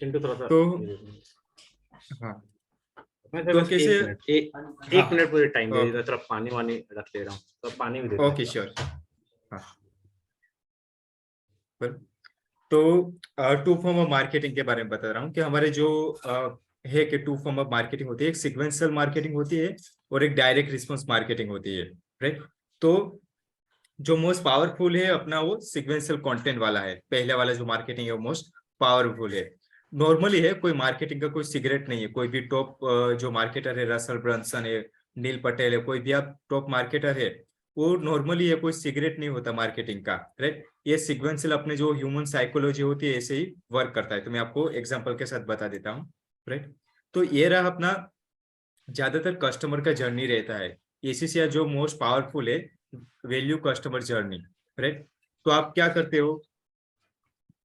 चिंटू थोड़ा सा तो ये देखो। हाँ, मैं फिर तो बस कैसे, एक हाँ मिनट मुझे टाइम दे दीजिए, ओके, थोड़ा पानी वानी रख ले रहा हूँ, तो पानी भी देते ओके हैं। श्योर। हाँ, पर तो टू फॉर्म ऑफ मार्केटिंग के बारे में बता रहा हूँ कि हमारे जो है कि टू फॉर्म ऑफ मार्केटिंग होती है, एक सिक्वेंशियल मार्केटिंग होती है और एक डायरेक्ट रिस्पॉन्स मार्केटिंग होती है, राइट। तो जो मोस्ट पावरफुल है अपना वो सिक्वेंशियल कंटेंट वाला है, पहले वाला जो मार्केटिंग है वो मोस्ट पावरफुल है। नॉर्मली है, कोई मार्केटिंग का कोई सिगरेट नहीं है, कोई भी टॉप जो मार्केटर है, रसल ब्रंसन है, नील पटेल है, कोई भी आप टॉप मार्केटर है, वो नॉर्मली है कोई सिगरेट नहीं होता मार्केटिंग का, राइट। ये सिक्वेंशियल अपने जो ह्यूमन साइकोलॉजी होती है ऐसे ही वर्क करता है, तो मैं आपको एग्जाम्पल के साथ बता देता हूँ, राइट। तो ये रहा अपना ज्यादातर कस्टमर का जर्नी रहता है, एसीसी जो मोस्ट पावरफुल है, वैल्यू कस्टमर जर्नी, राइट। तो आप क्या करते हो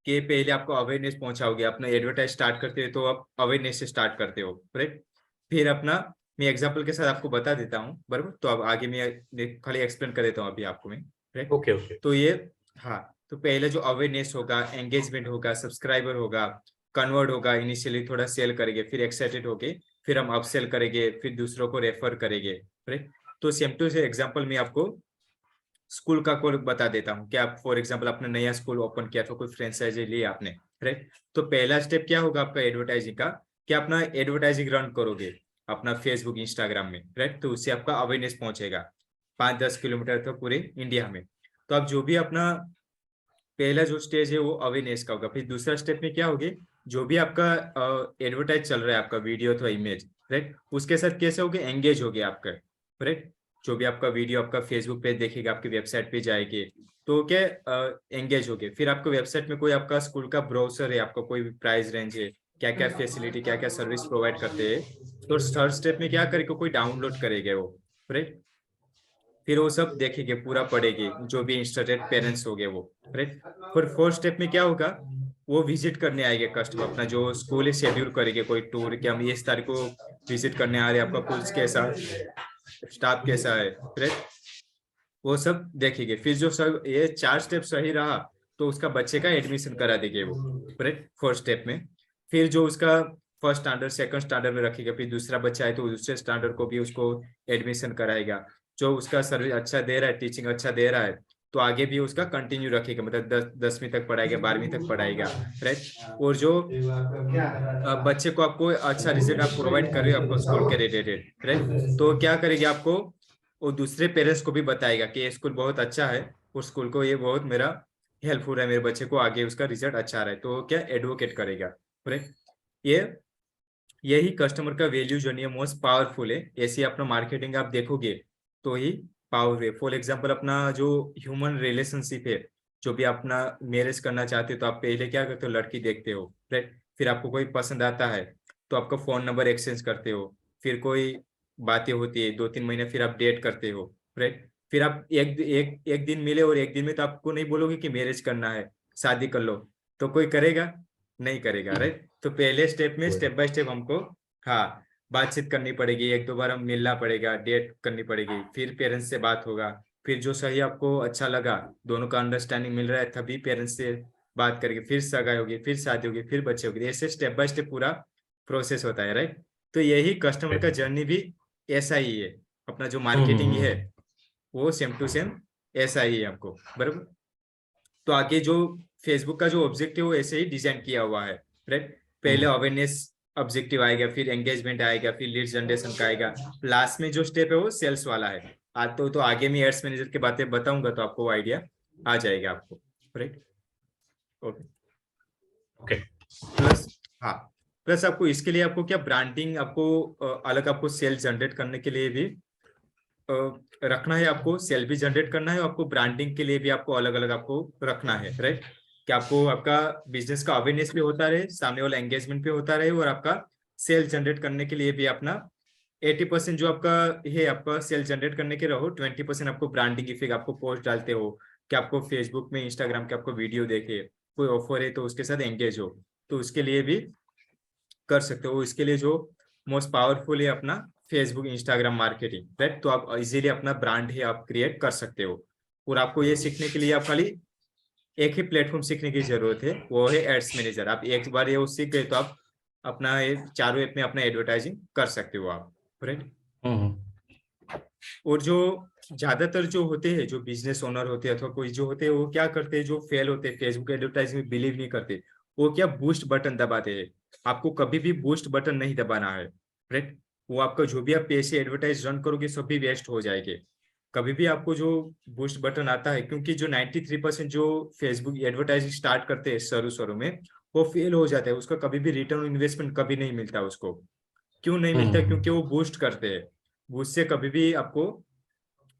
कि पहले आपको अवेयरनेस पहुंचाओगे, अपना एडवर्टाइज स्टार्ट करते हो तो आप अवेयरनेस से स्टार्ट करते हो, राइट। फिर अपना मैं एग्जांपल के साथ आपको बता देता हूँ, बराबर। तो अब आगे मैं खाली एक्सप्लेन कर देता हूँ अभी आपको मैं, राइट। Okay okay. तो ये, हाँ, तो पहले जो अवेयरनेस होगा, एंगेजमेंट होगा, सब्सक्राइबर होगा, कन्वर्ट होगा, इनिशियली थोड़ा सेल करेंगे, फिर एक्साइटेड होके फिर हम अपसेल करेंगे, फिर दूसरों को रेफर करेंगे, राइट। तो सेम टू से एग्जाम्पल मैं आपको स्कूल का कोड बता देता हूँ कि आप फॉर एग्जांपल आपने नया स्कूल ओपन किया था, कोई फ्रेंचाइजी लिया आपने, राइट। तो पहला स्टेप क्या होगा आपका एडवर्टाइजिंग का, कि अपना एडवर्टाइजिंग रन करोगे अपना फेसबुक इंस्टाग्राम में, राइट। तो उससे आपका अवेयरनेस पहुंचेगा 5-10 किलोमीटर तक पूरे इंडिया में। तो आप जो भी अपना पहला जो स्टेज है वो अवेयरनेस का होगा, फिर दूसरा स्टेप में क्या होगी, जो भी आपका एडवर्टाइज चल रहा है, आपका वीडियो अथवा इमेज, राइट, उसके साथ कैसे होगे, एंगेज हो गया आपका, राइट। जो भी आपका वीडियो आपका फेसबुक पे देखेगा, आपकी वेबसाइट पे जाएगी, तो क्या एंगेज हो गए। फिर आपको वेबसाइट में कोई आपका स्कूल का ब्राउजर है, आपका कोई प्राइस रेंज है, क्या क्या फैसिलिटी, क्या क्या सर्विस प्रोवाइड करते हैं, तो थर्ड स्टेप में क्या करेगा, कोई डाउनलोड करेगा वो, राइट। फिर वो सब देखेंगे, पूरा पढ़ेंगे, जो भी इंटरेस्टेड पेरेंट्स हो गए वो, राइट। फिर फोर्थ स्टेप में क्या होगा, वो विजिट करने आएंगे कस्टमर, अपना जो स्कूल है शेड्यूल करेंगे कोई टूर, कि हम इस तारीख को विजिट करने आ रहे हैं, आपका कोर्स कैसा, स्टाफ कैसा है, राइट। वो सब देखेंगे। फिर जो सब ये 4 स्टेप सही रहा तो उसका बच्चे का एडमिशन करा देंगे वो, राइट, फर्स्ट स्टेप में। फिर जो उसका फर्स्ट स्टैंडर्ड सेकंड स्टैंडर्ड में रखेगा, फिर दूसरा बच्चा है तो दूसरे स्टैंडर्ड को भी उसको एडमिशन कराएगा। जो उसका सर्विस अच्छा दे रहा है, टीचिंग अच्छा दे रहा है, तो आगे भी उसका कंटिन्यू रखेगा, मतलब 10वीं तक पढ़ाएगा, 12वीं तक पढ़ाएगा, राइट। और जो बच्चे को आपको अच्छा रिजल्ट आप प्रोवाइड कर रहे हो आपको स्कूल के रिलेटेड, राइट, तो क्या करेगी आपको, वो दूसरे पेरेंट्स को भी बताएगा कि ये स्कूल बहुत अच्छा है, उस स्कूल को ये बहुत मेरा हेल्पफुल है, मेरे बच्चे को आगे उसका रिजल्ट अच्छा आ रहा है, तो क्या एडवोकेट करेगा, राइट। ये यही कस्टमर का वैल्यू जो नहीं है मोस्ट पावरफुल है, ऐसी अपना मार्केटिंग आप देखोगे तो ही पावर है। फॉर एग्जाम्पल अपना जो ह्यूमन रिलेशनशिप है, जो भी अपना मैरिज करना चाहते हो तो आप पहले क्या करते हो, लड़की देखते हो, राइट। फिर आपको कोई पसंद आता है तो आपका फोन नंबर एक्सचेंज करते हो, फिर कोई बातें होती है 2-3 महीने, फिर आप डेट करते हो, राइट। फिर आप एक दिन मिले और एक दिन में तो आपको नहीं बोलोगे कि मैरिज करना है, शादी कर लो, तो कोई करेगा, नहीं करेगा, राइट। तो पहले स्टेप में स्टेप बाय स्टेप हमको, हाँ, बातचीत करनी पड़ेगी, 1-2 बार हम मिलना पड़ेगा, डेट करनी पड़ेगी, फिर पेरेंट्स से बात होगा, फिर जो सही आपको अच्छा लगा, दोनों का अंडरस्टैंडिंग मिल रहा है, तभी पेरेंट्स से बात करेंगे, फिर सगाई होगी, फिर शादी होगी, फिर बच्चे होगी, ऐसे स्टेप बाय स्टेप पूरा प्रोसेस होता है, राइट। तो यही कस्टमर का जर्नी भी ऐसा ही है, अपना जो मार्केटिंग है वो सेम टू सेम ऐसा ही है आपको, बराबर। तो आगे जो फेसबुक का जो ऑब्जेक्टिव वो ऐसे ही डिजाइन किया हुआ है, राइट। पहले अवेयरनेस ऑब्जेक्टिव आएगा, फिर एंगेजमेंट आएगा, फिर लीड जनरेशन का आएगा, लास्ट में जो स्टेप है वो सेल्स वाला है। आज तो आगे मैं एड्स मैनेजर की बातें बताऊंगा तो आपको आइडिया आ जाएगा आपको, राइट। ओके। ओके। प्लस, हाँ, प्लस आपको इसके लिए आपको क्या ब्रांडिंग आपको अलग आपको सेल जनरेट करने के लिए भी रखना है, आपको सेल भी जनरेट करना है, आपको ब्रांडिंग के लिए भी आपको अलग अलग आपको रखना है, राइट। कि आपको आपका बिजनेस का अवेयरनेस भी होता रहे, सामने वाला एंगेजमेंट भी होता रहे, और आपका सेल जनरेट करने के लिए भी अपना 80% जो आपका है, आपका सेल जनरेट करने के रहो, 20% आपको ब्रांडिंग इफेक्ट, आपको पोस्ट डालते हो कि आपको फेसबुक में, इंस्टाग्राम के आपको वीडियो देखे, कोई ऑफर है तो उसके साथ एंगेज हो, तो उसके लिए भी कर सकते हो। इसके लिए जो मोस्ट पावरफुल है अपना फेसबुक इंस्टाग्राम मार्केटिंग, राइट। तो आप इजीली अपना ब्रांड है आप क्रिएट कर सकते हो। और आपको ये सीखने के लिए आप खाली एक ही प्लेटफॉर्म सीखने की जरूरत है, वो है एड्स मैनेजर। आप एक बार ये सीख गए तो आप अपना ये चारों ऐप में अपना एडवर्टाइजिंग कर सकते हो आप, राइट। और जो ज्यादातर जो होते हैं, जो बिजनेस ओनर होते हैं अथवा कोई जो होते हैं, वो क्या करते हैं, जो फेल होते हैं फेसबुक एडवर्टाइजिंग में बिलीव नहीं करते, वो क्या बूस्ट बटन दबाते हैं। आपको कभी भी बूस्ट बटन नहीं दबाना है, राइट। वो आपका जो भी आप पैसे एडवर्टाइज रन करोगे सब भी वेस्ट हो जाएंगे। कभी भी आपको जो बूस्ट बटन आता है, क्योंकि जो 93% जो फेसबुक एडवर्टाइजिंग स्टार्ट करते हैं शुरू शुरू में, वो फेल हो जाता है। उसका कभी भी रिटर्न इन्वेस्टमेंट कभी नहीं मिलता उसको। क्यों नहीं मिलता? क्योंकि वो बूस्ट करते हैं। बूस्ट से कभी भी आपको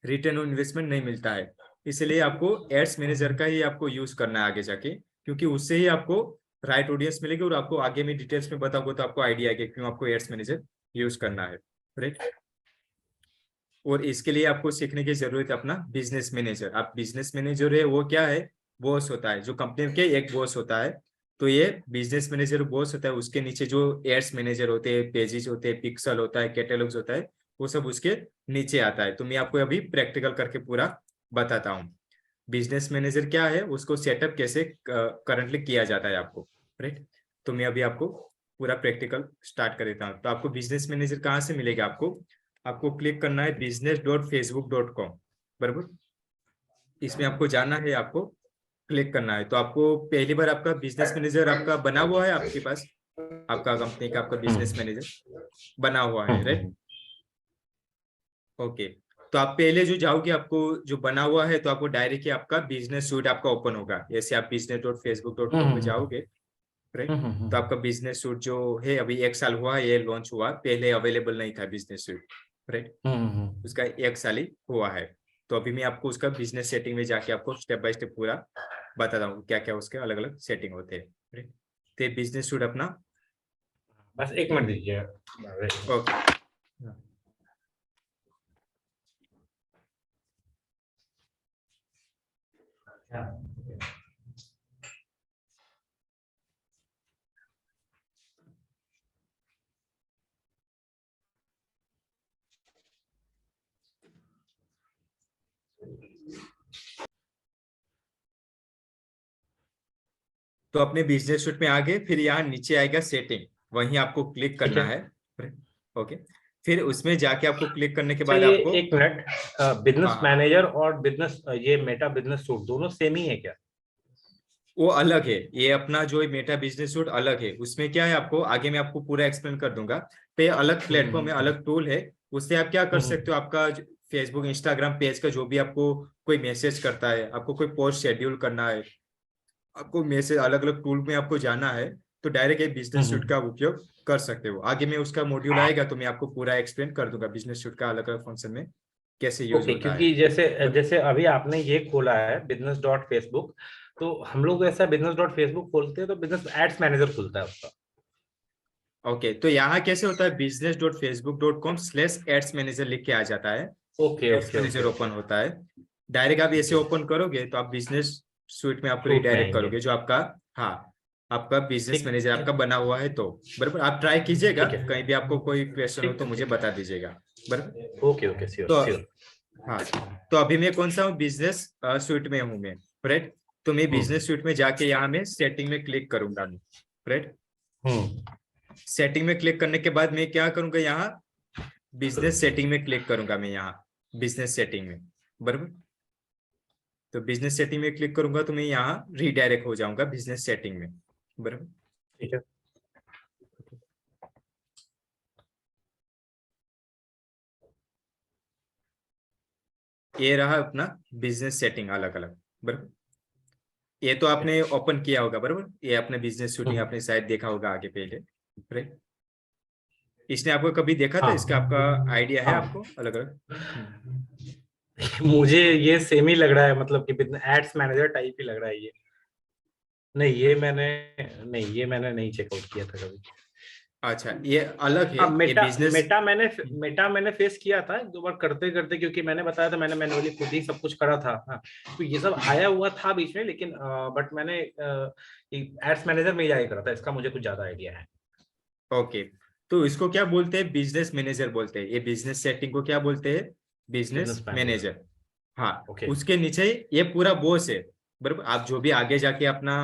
रिटर्न ऑन इन्वेस्टमेंट नहीं मिलता है। इसलिए आपको एड्स मैनेजर का ही आपको यूज करना है आगे जाके, क्योंकि उससे ही आपको राइट ऑडियंस मिलेगी। और आपको आगे में डिटेल्स में बताऊंगा तो आपको आइडिया है क्यों आपको एड्स मैनेजर यूज करना है, राइट। और इसके लिए आपको सीखने की जरूरत है अपना बिजनेस मैनेजर। आप बिजनेस मैनेजर है, वो क्या है, बॉस होता है। जो कंपनी के एक बॉस होता है, तो ये बिजनेस मैनेजर बॉस होता है। उसके नीचे जो एड्स मैनेजर होते हैं, पेजेस होते हैं, पिक्सल होता है, कैटलॉग्स होता है, वो सब उसके नीचे आता है। तो मैं आपको अभी प्रैक्टिकल करके पूरा बताता हूँ बिजनेस मैनेजर क्या है, उसको सेटअप कैसे करंटली किया जाता है आपको, राइट। तो मैं अभी आपको पूरा प्रैक्टिकल स्टार्ट कर देता हूँ। तो आपको बिजनेस मैनेजर कहाँ से मिलेगा? आपको क्लिक करना है business.facebook.com, बराबर। इसमें आपको जाना है, आपको क्लिक करना है। तो आपको पहली बार आपका बिजनेस मैनेजर आपका बना हुआ है आपके पास, आपका कंपनी का आपका बिजनेस मैनेजर बना हुआ है, राइट। ओके। तो आप पहले जो जाओगे, आपको जो बना हुआ है, तो आपको डायरेक्टली आपका बिजनेस सूट आपका ओपन होगा। जैसे आप business.facebook.com पे जाओगे, राइट। तो आपका बिजनेस सूट जो है अभी 1 साल हुआ है, ये लॉन्च हुआ, पहले अवेलेबल नहीं था बिजनेस सूट, राइट। उसका 1 साल ही हुआ है। तो अभी मैं आपको उसका बिजनेस सेटिंग में जाके आपको स्टेप बाय स्टेप पूरा बताता हूँ क्या क्या उसके अलग अलग सेटिंग होते हैं, राइट। तो बिजनेस सूट अपना, बस 1 मिनट दीजिए। ओके। तो अपने बिजनेस सूट में आ गए, फिर यहाँ नीचे आएगा सेटिंग, वहीं आपको क्लिक करना है, ओके। फिर उसमें जाके आपको क्लिक करने के अच्छा, बाद ये आपको, 1 मिनट, बिजनेस हाँ, मैनेजर और बिजनेस, ये मेटा बिजनेस सूट दोनों सेम ही है क्या? वो अलग है। ये अपना जो मेटा बिजनेस सूट अलग है। उसमें क्या है, आपको आगे मैं आपको पूरा एक्सप्लेन कर दूंगा। तो ये अलग प्लेटफॉर्म है, अलग टूल है। उससे आप क्या कर सकते हो, आपका फेसबुक इंस्टाग्राम पेज का जो भी आपको कोई मैसेज करता है, आपको कोई पोस्ट शेड्यूल करना है, आपको मैसेज अलग अलग टूल में आपको जाना है, तो डायरेक्ट ये बिजनेस सूट का उपयोग कर सकते हो। आगे में उसका मॉड्यूल आएगा तो मैं आपको पूरा एक्सप्लेन कर दूंगा बिजनेस सूट का अलग अलग फंक्शन में कैसे यूज ओके, होता है। क्योंकि जैसे जैसे अभी आपने ये खोला है business.facebook, तो हम लोग ऐसा business.facebook खोलते हैं तो बिजनेस एड्स मैनेजर खुलता है उसका। ओके, तो यहाँ कैसे होता है, business.facebook.com/एड्स मैनेजर लिख के आ जाता है। Okay ads okay manager okay okay. Open होता है। डायरेक्ट आप ऐसे ओके, ओपन करोगे तो आप बिजनेस सूट में आपको सूट में रिडायरेक्ट आएंगे। करोगे, जो आपका, हाँ, आपका बिजनेस ठीक मैनेजर आपका ठीक बना हुआ है। तो बराबर आप ट्राई कीजिएगा, ठीक है। कहीं भी आपको कोई क्वेश्चन हो ठीक तो है, मुझे ठीक है। बता दीजिएगा, बराबर। ओके ओके, श्योर तो श्योर। हाँ, तो अभी मैं कौन सा हूँ, बिजनेस सूट में हूँ मैं, राइट। तो मैं बिजनेस सूट में जाके यहाँ मैं सेटिंग में क्लिक करूंगा, राइट। हम्म। सेटिंग में क्लिक करने के बाद मैं क्या करूंगा, यहाँ बिजनेस सेटिंग में क्लिक करूंगा मैं, यहाँ बिजनेस सेटिंग में, बराबर। तो बिजनेस सेटिंग में क्लिक करूंगा तो मैं यहाँ रीडायरेक्ट हो जाऊंगा बिजनेस सेटिंग में, बराबर। ठीक है। ये रहा अपना बिजनेस सेटिंग अलग अलग, बराबर। ये तो आपने ओपन किया होगा, बराबर। ये अपने बिजनेस शूटिंग हम्म। आपने शायद देखा होगा आगे पहले, राइट। इसने आपको कभी देखा था? हाँ इसका आपका आइडिया है हाँ। आपको अलग अलग? मुझे ये सेम ही लग रहा है, मतलब कि बिजनेस एड्स मैनेजर टाइप ही लग रहा है ये। नहीं, ये मैंने नहीं चेकआउट किया था कभी। अच्छा, ये अलग है, हाँ, ये मेटा बिजनेस। मेटा मैंने फेस किया था 1 2 बार करते करते, क्योंकि मैंने बताया था मैंने मैनुअली खुद ही सब कुछ करा था। हाँ, तो ये सब आया हुआ था बीच में, लेकिन बट मैंने एड्स मैनेजर में ही जाके करा था। इसका मुझे कुछ ज्यादा आइडिया है। ओके, तो इसको क्या बोलते हैं, बिजनेस मैनेजर बोलते हैं। ये बिजनेस सेटिंग को क्या बोलते हैं, बिजनेस बिजनेस मैनेजर। मैनेजर। हाँ, ओके। उसके नीचे ये पूरा बॉस है। बराबर। आप जो भी आगे जाके अपना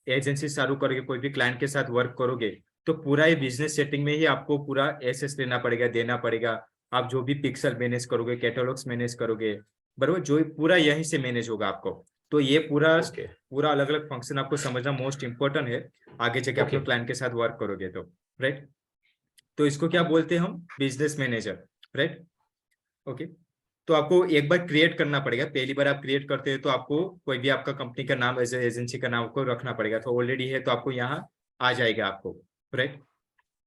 एजेंसी चालू करोगे, कोई भी क्लाइंट के साथ वर्क करोगे, तो पूरा ये बिजनेस सेटिंग में ही आपको पूरा एसेस लेना पड़ेगा, देना पड़ेगा। आप जो भी पिक्सल मैनेज करोगे, कैटलॉग्स मैनेज करोगे, बराबर, जो पूरा यहीं से मैनेज होगा आपको। तो ये पूरा ओके पूरा अलग अलग फंक्शन आपको समझना मोस्ट इंपॉर्टेंट है, आगे जाके आप ओके लोग क्लाइंट के साथ वर्क करोगे तो, राइट। तो इसको क्या बोलते हैं हम, बिजनेस मैनेजर, राइट। ओके। तो आपको एक बार क्रिएट करना पड़ेगा, पहली बार आप क्रिएट करते हैं तो आपको कोई भी आपका कंपनी का नाम, एज एजेंसी का नाम को रखना पड़ेगा। तो ऑलरेडी है तो आपको यहाँ आ जाएगा आपको, राइट।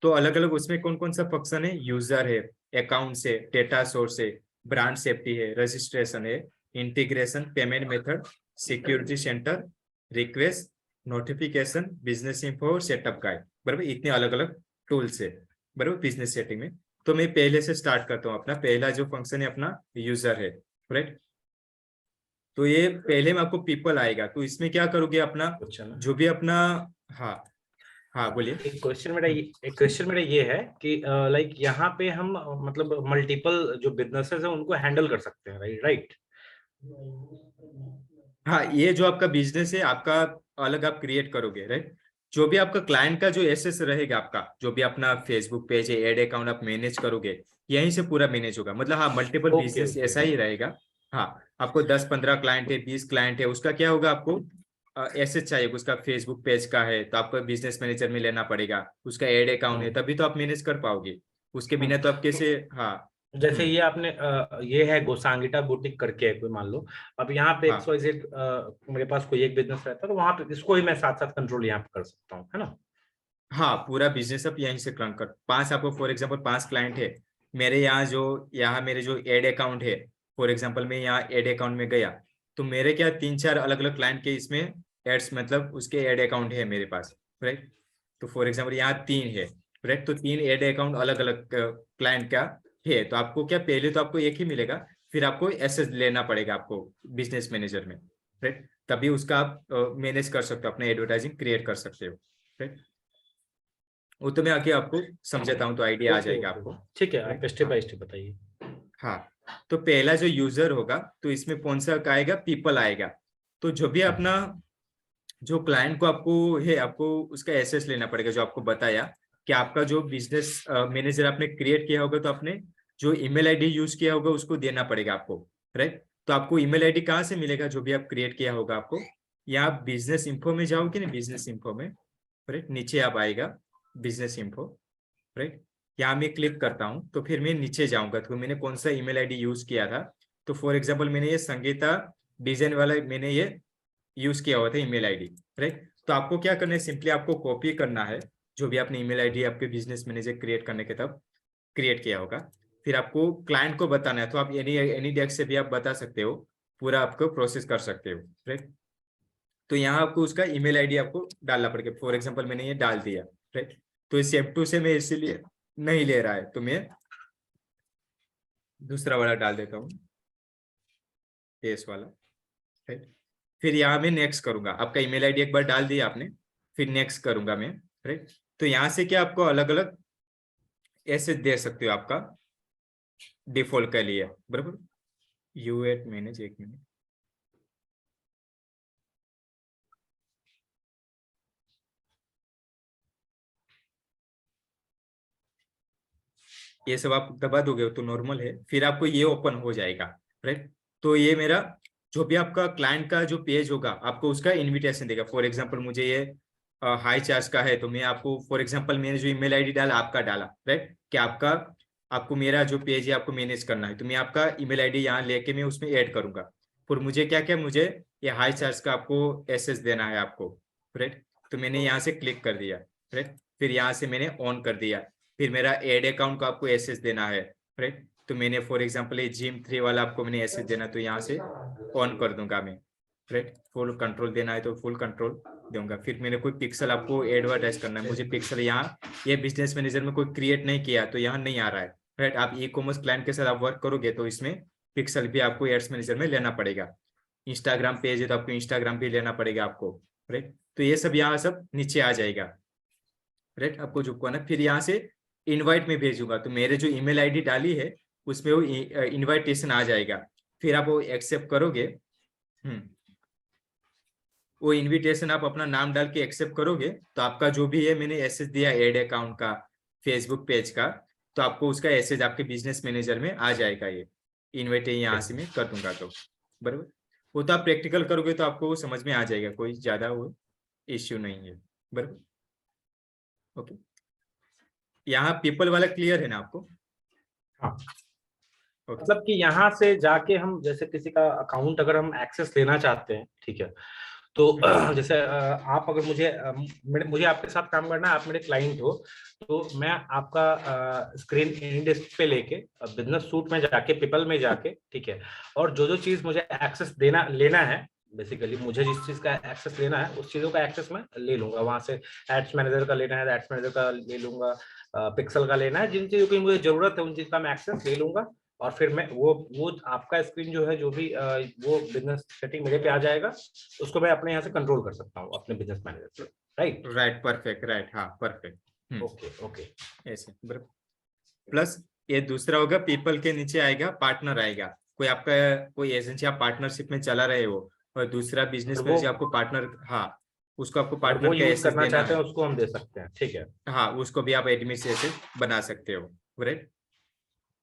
तो अलग अलग उसमें कौन कौन सा फंक्शन है, यूजर है, अकाउंट है, डेटा सोर्स है, ब्रांड सेफ्टी है, रजिस्ट्रेशन है, integration, payment method, security centre, request, notification, business info, setup guide, बराबर। इतने अलग अलग टूल्स है, बराबर, बिजनेस सेटिंग में। तो मैं पहले से स्टार्ट करता हूँ। अपना पहला जो फंक्शन है अपना यूजर है, राइट। तो ये पहले में आपको पीपल आएगा, तो इसमें क्या करोगे अपना अच्छा ना। जो भी अपना, हाँ हाँ बोलिए। एक क्वेश्चन मेरा ये है कि लाइक यहाँ पे हम मतलब मल्टीपल जो बिजनेसेस है उनको हैंडल कर सकते हैं, राइट राइट। हाँ, ये जो आपका बिजनेस है आपका अलग आप क्रिएट करोगे, राइट। जो भी आपका क्लाइंट का जो एसेस रहेगा, आपका जो भी अपना फेसबुक पेज है, एड अकाउंट आप मैनेज करोगे, यहीं से पूरा मैनेज होगा। मतलब हाँ, मल्टीपल ओके बिजनेस ओके ऐसा ही रहेगा। हाँ, आपको 10-15 क्लाइंट है, 20 क्लाइंट है, उसका क्या होगा, आपको एसेस चाहिए। उसका फेसबुक पेज का है तो आपको बिजनेस मैनेजर में लेना पड़ेगा। उसका एड अकाउंट है तभी तो आप मैनेज कर पाओगे, उसके बिना तो आप कैसे। हाँ। जैसे हम्म। ये आपने ये है गोसांगिटा बुटीक करके है कोई, मान लो अब यहाँ पे हाँ XYZ मेरे पास कोई एक बिजनेस रहता है तो वहां पे इसको ही मैं साथ साथ कंट्रोल यहाँ पे कर सकता हूँ, है ना। हाँ, पूरा बिजनेस आप यहीं से रन कर। पांच आपको फॉर एग्जांपल 5 क्लाइंट है मेरे यहाँ, जो यहाँ मेरे जो एड अकाउंट है, फॉर एग्जांपल मैं यहाँ एड अकाउंट में गया, तो मेरे क्या 3-4 अलग अलग क्लाइंट के इसमें एड्स, मतलब उसके एड अकाउंट है मेरे पास, राइट। तो फॉर एग्जांपल यहाँ 3 है, राइट। तो 3 एड अकाउंट अलग अलग क्लाइंट का है। तो आपको क्या, पहले तो आपको एक ही मिलेगा, फिर आपको एसेस लेना पड़ेगा आपको बिजनेस मैनेजर में, राइट। तभी उसका आप मैनेज कर सकते हो, अपने एडवर्टाइजिंग क्रिएट कर सकते हो, राइट। वो तो मैं आके आपको समझाता हूँ तो आइडिया आ ओके जाएगा ओके आपको, ठीक है, आप राइट। स्टेप हाँ बाय स्टेप बताइए। हाँ। तो पहला जो यूजर होगा तो इसमें कौन सा आएगा, पीपल आएगा। तो जो भी अपना जो क्लाइंट को आपको है, आपको उसका एसेस लेना पड़ेगा, जो आपको बताया कि आपका जो बिजनेस मैनेजर आपने क्रिएट किया होगा, तो आपने जो ईमेल आईडी यूज किया होगा उसको देना पड़ेगा आपको, राइट। तो आपको ईमेल आईडी कहाँ से मिलेगा, जो भी आप क्रिएट किया होगा आपको, या आप बिजनेस इंफो में जाओगे ना, बिजनेस इंफो में, राइट, नीचे आप आएगा बिजनेस इंफो, राइट। यहाँ मैं क्लिक करता हूँ तो फिर मैं नीचे जाऊंगा तो मैंने कौन सा ईमेल आईडी यूज किया था। तो फॉर एग्जांपल मैंने ये संगीता डिजाइन वाला मैंने ये यूज किया हुआ था ईमेल आईडी, राइट। तो आपको क्या करना है, सिंपली आपको कॉपी करना है जो भी आपने ईमेल आईडी आपके बिजनेस मैनेजर क्रिएट करने के तब क्रिएट किया होगा। फिर आपको क्लाइंट को बताना है, तो आप एनी एनी डेस्क से भी आप बता सकते हो, पूरा आपको प्रोसेस कर सकते हो, राइट। तो यहाँ आपको उसका ईमेल आईडी आपको डालना पड़ेगा। फॉर एग्जांपल मैंने ये डाल दिया, राइट। तो इस सेम टू से मैं इसीलिए नहीं ले रहा है तो मैं दूसरा वाला डाल देता हूँ, एस वाला, राइट। फिर यहाँ मैं नेक्स्ट करूंगा, आपका ईमेल आईडी एक बार डाल दिया आपने, फिर नेक्स्ट करूंगा मैं, राइट। तो यहाँ से क्या आपको अलग अलग ऐसे दे सकते हो आपका डिफॉल्ट के लिए, बराबर। यू एट मैनेज, एक मिनट, ये सब आप दबा दोगे तो नॉर्मल है, फिर आपको ये ओपन हो जाएगा, राइट। तो ये मेरा जो भी आपका क्लाइंट का जो पेज होगा, आपको उसका इनविटेशन देगा। फॉर एग्जांपल मुझे ये हाई चार्ज का है, तो मैं आपको फॉर एग्जांपल मैंने जो ईमेल आईडी डाला आपका डाला, राइट, कि आपका आपको मेरा जो पेज है आपको मैनेज करना है, तो मैं आपका ईमेल आईडी यहाँ लेके मैं उसमें ऐड करूंगा। फिर मुझे क्या क्या, मुझे ये हाई चार्ज का आपको एसेस देना है आपको, राइट। तो मैंने यहाँ से क्लिक कर दिया, राइट। फिर यहाँ से मैंने ऑन कर दिया। फिर मेरा एड अकाउंट को आपको एसेस देना है, राइट। तो मैंने फॉर एग्जांपल ये जिम 3 वाला आपको मैंने एसेस देना, तो यहाँ से ऑन कर दूंगा मैं, राइट। फुल कंट्रोल देना है तो फुल कंट्रोल दूंगा। फिर मैंने कोई पिक्सल आपको एडवर्टाइज करना है, मुझे पिक्सल यहाँ ये बिजनेस मैनेजर में कोई क्रिएट नहीं किया तो यहाँ नहीं आ रहा है, राइट। आप ई कॉमर्स क्लाइंट के साथ आप वर्क करोगे तो इसमें पिक्सल भी आपको एड्स मैनेजर में लेना पड़ेगा। इंस्टाग्राम पेज है तो आपको इंस्टाग्राम भी लेना पड़ेगा आपको, राइट। तो ये सब यहाँ सब नीचे आ जाएगा, राइट। आपको जो को ना फिर यहाँ से इनवाइट में भेजूंगा, तो मेरे जो ईमेल आईडी डाली है उसमें वो इनविटेशन आ जाएगा। फिर आप वो एक्सेप्ट करोगे। वो इनविटेशन आप अपना नाम डाल के एक्सेप्ट करोगे तो आपका जो भी है, मैंने एसेज दिया एड अकाउंट का, फेसबुक पेज का, तो आपको उसका एसेज आपके बिजनेस मैनेजर में आ जाएगा। ये इन्वाइट यहाँ से मैं कर दूंगा तो बराबर। वो तो आप प्रैक्टिकल करोगे तो आपको वो समझ में आ जाएगा, कोई ज्यादा वो इश्यू नहीं है, बराबर। ओके, यहाँ पीपल वाला क्लियर है ना आपको? हाँ, ओके। मतलब कि यहाँ से जाके हम जैसे किसी का अकाउंट अगर हम एक्सेस लेना चाहते हैं, ठीक है, तो जैसे आप अगर मुझे आपके साथ काम करना है, आप मेरे क्लाइंट हो, तो मैं आपका स्क्रीन इन पे लेके बिजनेस सूट में जाके, पीपल में जाके, ठीक है, और जो जो चीज मुझे एक्सेस लेना है, बेसिकली मुझे जिस चीज का एक्सेस लेना है उस चीजों का एक्सेस मैं ले लूंगा वहां से। एड्स मैनेजर का लेना है एड्स मैनेजर का ले लूंगा, पिक्सल का लेना है, जिन चीजों की मुझे जरूरत है उन चीज का मैं एक्सेस ले लूंगा, और फिर मैं वो आपका स्क्रीन जो है, जो भी वो बिजनेस सेटिंग मेरे पे आ जाएगा, उसको मैं अपने यहाँ से कंट्रोल कर सकता हूँ अपने बिजनेस मैनेजर से। राइट राइट, परफेक्ट, राइट, हाँ परफेक्ट। Okay okay. ऐसे बराबर। प्लस ये दूसरा होगा, पीपल के नीचे आएगा पार्टनर आएगा। कोई आपका कोई एजेंसी आप पार्टनरशिप में चला रहे हो और दूसरा बिजनेस और में वो से आपको पार्टनर, हाँ, उसको आपको और वो पार्टनर का यूज एसेस करना देना चाहते है। हैं उसको हम दे सकते हैं, ठीक है। हाँ, उसको भी आप एडमिन से एसेस बना सकते हो, राइट।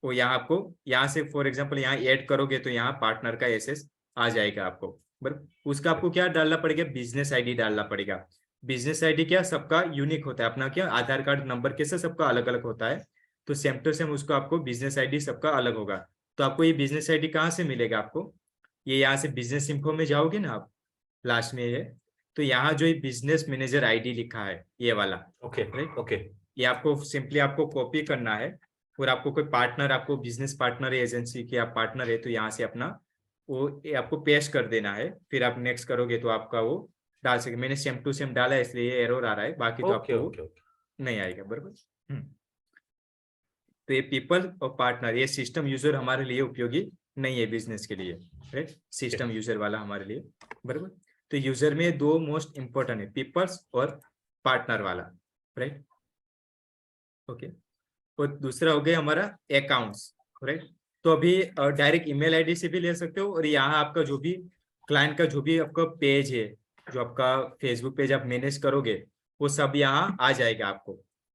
वो यहाँ आपको यहाँ से फॉर एग्जांपल यहाँ ऐड करोगे तो यहाँ पार्टनर का एसेस आ जाएगा आपको, बराबर। उसका आपको क्या डालना पड़ेगा, बिजनेस आईडी डालना पड़ेगा। बिजनेस आईडी क्या सबका यूनिक होता है, अपना क्या आधार कार्ड नंबर कैसे सबका अलग अलग होता है, तो सेम टू सेम उसको आपको बिजनेस आईडी सबका अलग होगा। तो आपको ये बिजनेस आईडी कहाँ से मिलेगा आपको, ये यहाँ से बिजनेस इन्फो में जाओगे ना आप, लास्ट में ये, तो यहाँ जो ये बिजनेस मैनेजर आईडी लिखा है ये वाला, ओके राइट, ओके ये आपको सिंपली आपको कॉपी करना है। और आपको कोई पार्टनर, आपको बिजनेस पार्टनर है एजेंसी के, आप पार्टनर है, तो यहाँ से अपना वो ये आपको पेस्ट कर देना है। फिर आप नेक्स्ट करोगे तो आपका वो डाल सके। मैंने सेम टू सेम डाला है इसलिए ये एरर आ रहा है, बाकी तो ओके आपको वो ओके ओके। नहीं आएगा, बराबर। तो ये पीपल और पार्टनर, ये सिस्टम यूजर हमारे लिए उपयोगी नहीं है बिजनेस के लिए, राइट, सिस्टम यूजर वाला हमारे लिए, बराबर। तो यूजर में दो मोस्ट इंपॉर्टेंट है, पीपल्स और पार्टनर वाला, राइट, ओके। और दूसरा हो गया हमारा अकाउंट्स, राइट। तो अभी डायरेक्ट ईमेल आईडी से भी ले सकते हो, और यहाँ आपका जो भी क्लाइंट का जो भी आपका पेज है, जो आपका फेसबुक पेज आप मैनेज करोगे, वो सब यहाँ आ जाएगा आपको।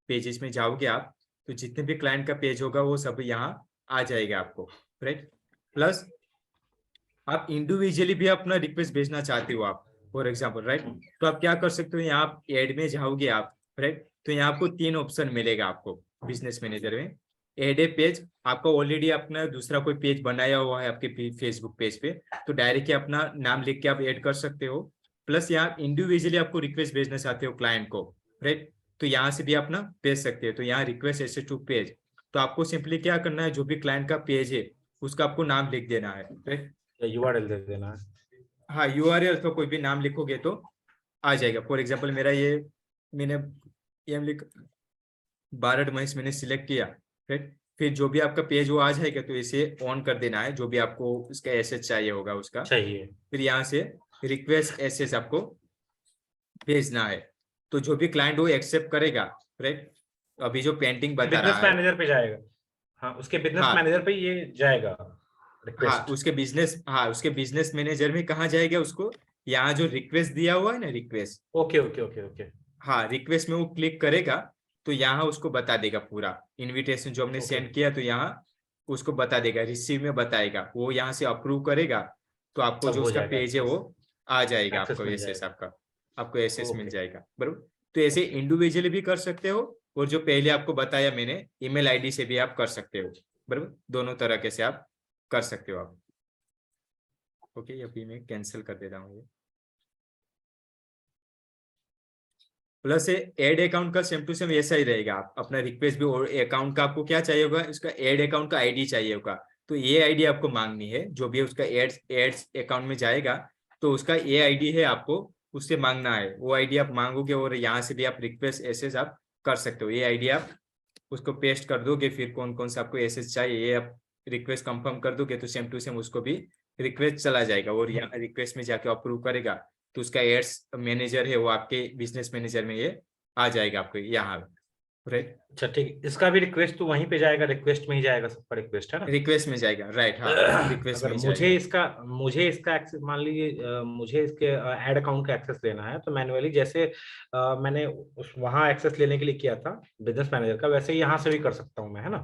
पेजेस में जाओगे आप तो जितने भी क्लाइंट का पेज होगा वो सब यहाँ आ जाएगा आपको, राइट। प्लस आप इंडिविजुअली भी अपना रिक्वेस्ट भेजना चाहते हो आप, फॉर एग्जाम्पल, राइट, तो आप क्या कर सकते हो, यहाँ एड में जाओगे आप, राइट, तो यहाँ आपको 3 ऑप्शन मिलेगा आपको बिजनेस मैनेजर में। एड ए पेज, आपका ऑलरेडी अपना दूसरा कोई पेज बनाया हुआ है आपके फेसबुक पेज पे, तो डायरेक्टली अपना नाम लिख के आप ऐड कर सकते हो। प्लस यहाँ इंडिविजुअली आपको रिक्वेस्ट भेजना चाहते हो क्लाइंट को, राइट, तो यहाँ से भी अपना भेज सकते हो। तो यहाँ रिक्वेस्ट एस टू पेज, तो आपको सिंपली क्या करना है, जो भी क्लाइंट का पेज है उसका आपको नाम लिख देना है, राइट। या URL दे देना है। हाँ, यूआरएल तो कोई भी नाम लिखोगे तो आ जाएगा। फॉर एग्जांपल मेरा ये, मैंने ये लिख भारत महेश मैंने सिलेक्ट किया, राइट। फिर जो भी आपका पेज वो आ जाएगा, तो इसे ऑन कर देना है, जो भी आपको उसका एसेस चाहिए होगा उसका। चाहिए। फिर यहाँ से रिक्वेस्ट एसेस आपको भेजना है, तो जो भी क्लाइंट वो एक्सेप्ट करेगा, राइट। अभी जो पेंटिंग बता बिजनेस रहा है, मैनेजर पे जाएगा। हाँ, उसके बिजनेस हाँ मैनेजर पे ये जाएगा हाँ, रिक्वेस्ट। उसके बिजनेस मैनेजर में कहाँ जाएगा उसको, यहाँ जो रिक्वेस्ट दिया हुआ है ना, request, okay okay okay okay हाँ, रिक्वेस्ट में वो क्लिक करेगा तो यहाँ उसको बता देगा पूरा इनविटेशन जो हमने ओके। सेंड किया, तो यहाँ उसको बता देगा, रिसीव में बताएगा, वो यहाँ से अप्रूव करेगा, तो आपको तब जो हो उसका जाएगा पेज है एक्सेस। वो आ जाएगा, एक्सेस आपको मिल एसेस जाएगा। आपको एसेस मिल ओके जाएगा, बरोबर। तो ऐसे इंडिविजुअली भी कर सकते हो, और जो पहले आपको बताया मैंने ईमेल आईडी से भी आप कर सकते हो, बरोबर, दोनों तरह के से आप कर सकते हो आप। ओके, अभी मैं कैंसिल कर दे रहा हूँ ये। प्लस एड अकाउंट का सेम टू सेम ऐसा ही रहेगा, आप अपना रिक्वेस्ट भी, और अकाउंट का आपको क्या चाहिए होगा, इसका एड अकाउंट का आईडी चाहिए होगा, तो ये आईडी आपको मांगनी है। जो भी उसका एड्स अकाउंट में जाएगा तो उसका ये आईडी है, आपको उससे मांगना है, वो आईडी आप मांगोगे, और यहाँ से भी आप रिक्वेस्ट एसेस आप कर सकते हो। ये आईडी आप उसको पेस्ट कर दोगे, फिर कौन कौन सा आपको एसेस चाहिए ये आप रिक्वेस्ट कंफर्म कर दोगे, तो सेम टू सेम उसको भी रिक्वेस्ट चला जाएगा, और यहाँ रिक्वेस्ट में जाके अप्रूव करेगा, तो उसका एड्स मैनेजर है वो आपके बिजनेस मैनेजर में ये आ जाएगा आपको यहाँ, राइट। अच्छा ठीक, इसका भी रिक्वेस्ट तो वहीं पे जाएगा, रिक्वेस्ट में ही जाएगा, सबका रिक्वेस्ट है ना। रिक्वेस्ट में जाएगा, राइट, हाँ, रिक्वेस्ट में अगर ही मुझे जाएगा। इसका मुझे इसका एक्सेस, मान लीजिए मुझे इसके ऐड अकाउंट का एक्सेस लेना है, तो मैन्युअली जैसे मैंने उस वहां एक्सेस लेने के लिए किया था बिजनेस मैनेजर का, वैसे ही यहाँ से भी कर सकता हूँ मैं, है ना।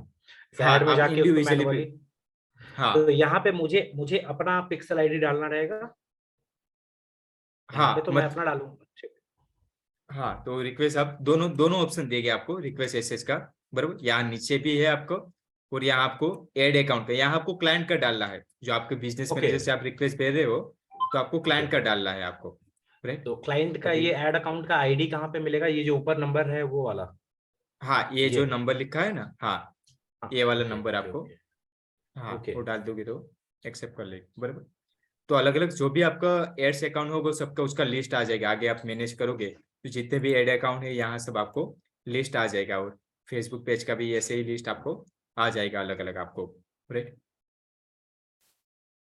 हाँ, ऐड में आप जाके उसको इंडिविजुअली भी, मैन्युअली, तो हाँ यहाँ पे मुझे मुझे अपना पिक्सल आईडी डालना रहेगा, यहाँ पे हाँ तो मैं अपना डालूंगा। हाँ, तो रिक्वेस्ट आप दोनों दोनों ऑप्शन देंगे आपको, रिक्वेस्ट एसेस का, बराबर। यहाँ नीचे भी है आपको, और यहाँ आपको ऐड अकाउंट का, यहाँ आपको क्लाइंट का डालना है, जो आपके बिजनेस ओके मैनेजर से आप रिक्वेस्ट भेज रहे हो, तो आपको ओके, क्लाइंट का डालना है आपको, राइट। तो क्लाइंट का अभी, ये ऐड अकाउंट का आईडी कहाँ पे मिलेगा, ये जो ऊपर नंबर है वो वाला, हाँ, ये ये। जो नंबर लिखा है ना, हाँ, हाँ ये वाला ओके नंबर ओके आपको, ओके हाँ, ओके। वो डाल दोगे तो एक्सेप्ट कर लेगा, बराबर। तो अलग अलग जो भी आपका एड्स अकाउंट होगा, सबका उसका लिस्ट आ जाएगा, आगे आप मैनेज करोगे तो जितने भी एड अकाउंट है यहाँ सब आपको लिस्ट आ जाएगा, और फेसबुक पेज का भी ऐसे ही लिस्ट आपको आ जाएगा अलग अलग आपको, राइट।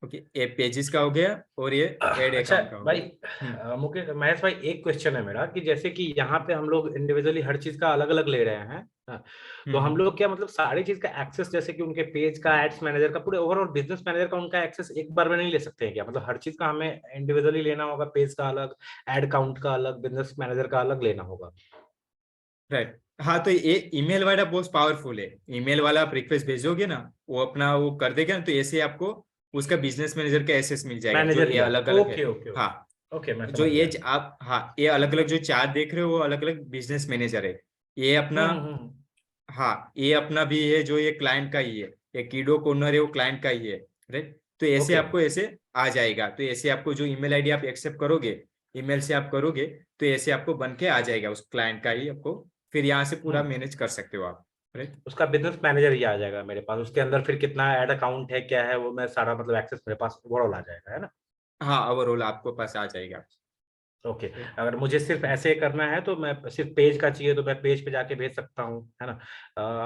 ओके, ये पेजेस का हो गया, और ये एड अच्छा अकाउंट का हो भाई, गया। मुकेश महेश भाई, एक क्वेश्चन है मेरा कि जैसे कि यहाँ पे हम लोग इंडिविजुअली हर चीज का अलग अलग ले रहे हैं, हाँ, तो हम हम्म। लोग क्या मतलब सारी चीज का एक्सेस, जैसे कि उनके पेज का, एड्स मैनेजर का, पूरे ओवरऑल बिजनेस मैनेजर का उनका एक्सेस एक बार में नहीं ले सकते हैं क्या, मतलब हर चीज का हमें इंडिविजुअली लेना होगा, पेज का अलग, एड काउंट का अलग, बिजनेस मैनेजर का अलग लेना होगा। राइट, हाँ, तो ये ईमेल वाला बहुत पावरफुल है। ईमेल वाला आप रिक्वेस्ट भेजोगे ना, वो अपना वो कर देगा ना, तो ऐसे आपको उसका बिजनेस मैनेजर का एसेस मिल जाएगा, जो मैनेजर ये ही है, अलग अलग है। ओके ओके हाँ, ओके ओके, मैं जो समझ ये गया। आप, हाँ, ये अलग अलग जो चार्ट देख रहे हो, वो अलग अलग बिजनेस मैनेजर है। ये अपना, हम्म। हाँ, ये अपना भी है, जो ये क्लाइंट का ही है। ये कीडो कॉर्नर है, वो क्लाइंट का ही है, राइट। तो ऐसे ओके आपको ऐसे आ जाएगा, तो ऐसे आपको जो ईमेल आईडी आप एक्सेप्ट करोगे, ईमेल से आप करोगे, तो ऐसे आपको बन के आ जाएगा उस क्लाइंट का ही आपको, फिर यहाँ से पूरा हम्म, मैनेज कर सकते हो आप, राइट। उसका बिजनेस मैनेजर ही आ जाएगा मेरे पास, उसके अंदर फिर कितना ऐड अकाउंट है, क्या है, वो मैं सारा मतलब एक्सेस मेरे पास ओवरऑल आ जाएगा, है ना। हाँ, ओवरऑल आपको पास आ जाएगा, ओके। right? अगर मुझे सिर्फ ऐसे करना है तो मैं सिर्फ पेज का चाहिए तो मैं पेज पे जाके भेज सकता हूँ, है ना।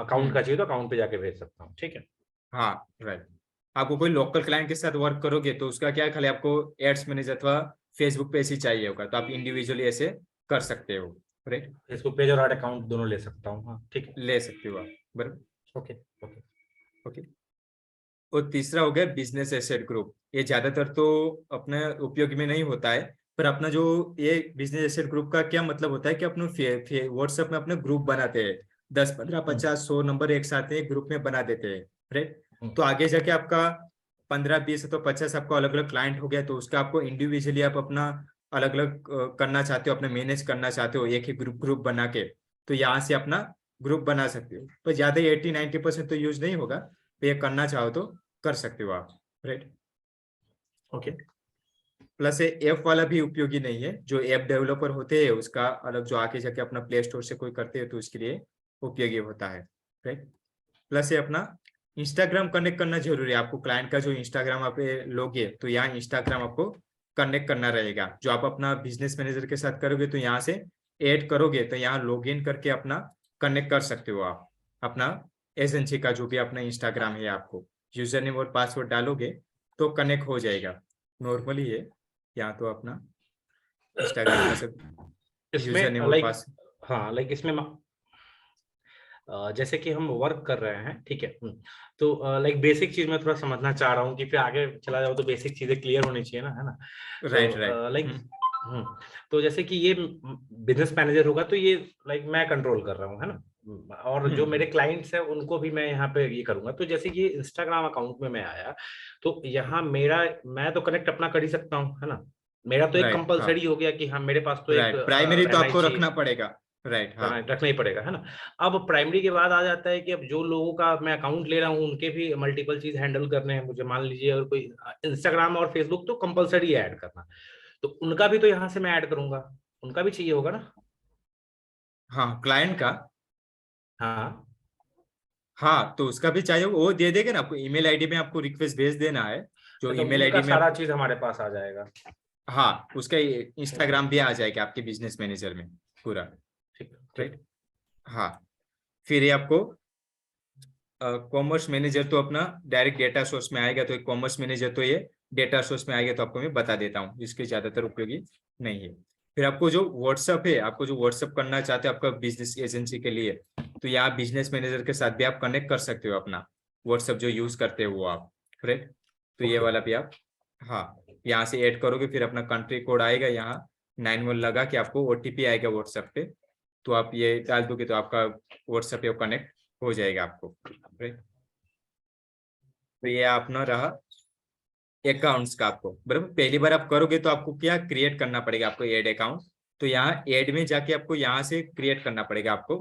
अकाउंट का हम्म। चाहिए तो अकाउंट पे जाके भेज सकता हूँ, ठीक है। हाँ, राइट। आपको कोई लोकल क्लाइंट के साथ वर्क करोगे, तो उसका क्या है, खाली आपको एड्स मैनेजर अथवा फेसबुक पेज ही चाहिए होगा, तो आप इंडिविजुअली ऐसे कर सकते हो, राइट। फेसबुक पेज और ऐड अकाउंट दोनों ले सकता हूँ, हाँ ठीक है। ले सकते हो आप, बराबर। Okay okay. ओके, और तीसरा हो गया बिजनेस एसेट ग्रुप। ये ज्यादातर तो अपने उपयोग में नहीं होता है, पर अपना जो ये बिजनेस एसेट ग्रुप का क्या मतलब होता है कि अपने व्हाट्सएप में अपने ग्रुप बनाते हैं, 10 15 50 100 नंबर एक साथ एक ग्रुप में बना देते हैं, राइट। हम्म, तो आगे जाके आपका 15 20 तो 50 आपको अलग अलग क्लाइंट हो गया, तो उसका आपको इंडिविजुअली आप अपना अलग अलग करना चाहते हो, अपना मैनेज करना चाहते हो एक ही ग्रुप ग्रुप बना के, तो यहाँ से अपना ग्रुप बना सकते हो। पर ज्यादा 80 90% तो यूज नहीं होगा, तो ये करना चाहो तो कर सकते हो आप, राइट। ओके। प्लस ये ऐप वाला भी उपयोगी नहीं है, जो ऐप डेवलपर होते हैं उसका अलग, जो आके जाके अपना प्ले स्टोर से कोई करते हैं तो उसके लिए उपयोगी होता है, राइट। प्लस ये अपना इंस्टाग्राम कनेक्ट करना जरूरी है। आपको क्लाइंट का जो इंस्टाग्राम आप लोगे, तो यहाँ इंस्टाग्राम आपको कनेक्ट करना रहेगा, जो आप अपना बिजनेस मैनेजर के साथ करोगे, तो यहाँ से ऐड करोगे, तो यहाँ लॉग इन करके अपना कनेक्ट कर सकते हो आप अपना एजेंसी का, जो भी अपना इंस्टाग्राम है, आपको यूजर नेम और पासवर्ड डालोगे तो कनेक्ट हो जाएगा। नॉर्मली है, यहाँ तो अपना इंस्टाग्राम का सब यूजर इसमें नेम और लाइक, पास, हाँ लाइक इसमें जैसे कि हम वर्क कर रहे हैं, ठीक है। तो लाइक बेसिक चीज मैं थोड़ा समझना चाह रहा हूँ कि फिर आगे चला जाओ तो बेसिक चीजें क्लियर होनी चाहिए ना, है ना। Right right. तो लाइक, तो जैसे कि ये बिजनेस मैनेजर होगा तो ये लाइक मैं कंट्रोल कर रहा हूँ, है ना। और जो मेरे क्लाइंट्स हैं उनको भी मैं यहाँ पे ये करूंगा, तो जैसे कि इंस्टाग्राम अकाउंट में मैं आया, तो यहाँ मेरा, मैं तो कनेक्ट अपना कर ही सकता हूँ, है ना। मेरा तो एक राइट, हाँ, कंपलसरी हो गया कि हाँ मेरे पास तो एक राइट, प्राइमरी तो रहना ही आपको चाहिए, रखना पड़ेगा, राइट, हाँ। रखना ही पड़ेगा, है ना। अब प्राइमरी के बाद आ जाता है कि अब जो लोगों का मैं अकाउंट ले रहा हूँ उनके भी मल्टीपल चीज हैंडल करने हैं मुझे, मान लीजिए और कोई इंस्टाग्राम और फेसबुक तो कंपलसरी है ऐड करना, तो उनका भी तो यहाँ से मैं ऐड करूंगा, उनका भी चाहिए होगा ना। हाँ, क्लाइंट का, हाँ, हाँ, तो उसका भी चाहिए, वो दे देगा ना आपको, ईमेल आईडी में आपको रिक्वेस्ट भेज देना है, जो तो ईमेल उनका आईडी में सारा आप, चीज हमारे पास आ जाएगा। हाँ, उसका हम्म, इंस्टाग्राम भी आ जाएगा आपके बिजनेस मैनेजर में पूरा, ठीक ठीक। राइट। हाँ, फिर ये आपको कॉमर्स मैनेजर तो अपना डायरेक्ट डेटा सोर्स में आएगा, तो कॉमर्स मैनेजर तो ये डेटा सोर्स में आएगा, तो आपको मैं बता देता हूँ, इसके ज्यादातर उपयोगी नहीं है। फिर आपको जो व्हाट्सअप है, आपको जो व्हाट्सअप करना चाहते हैं आपका बिजनेस एजेंसी के लिए, तो यहाँ बिजनेस मैनेजर के साथ भी आप कनेक्ट कर सकते हो अपना व्हाट्सएप जो यूज करते हो वो आप, राइट। तो ये Okay. वाला भी आप, हाँ, यहाँ से ऐड करोगे, फिर अपना कंट्री कोड आएगा, यहाँ 91 लगा के आपको ओटीपी आएगा व्हाट्सएप पे, तो आप ये डाल दोगे तो आपका व्हाट्सएप पे कनेक्ट हो जाएगा आपको, राइट। तो ये अपना रहा अकाउंट्स का आपको, बराबर। पहली बार आप करोगे तो आपको क्या क्रिएट करना पड़ेगा, आपको एड अकाउंट। तो यहाँ एड में जाके आपको यहाँ से क्रिएट करना पड़ेगा आपको,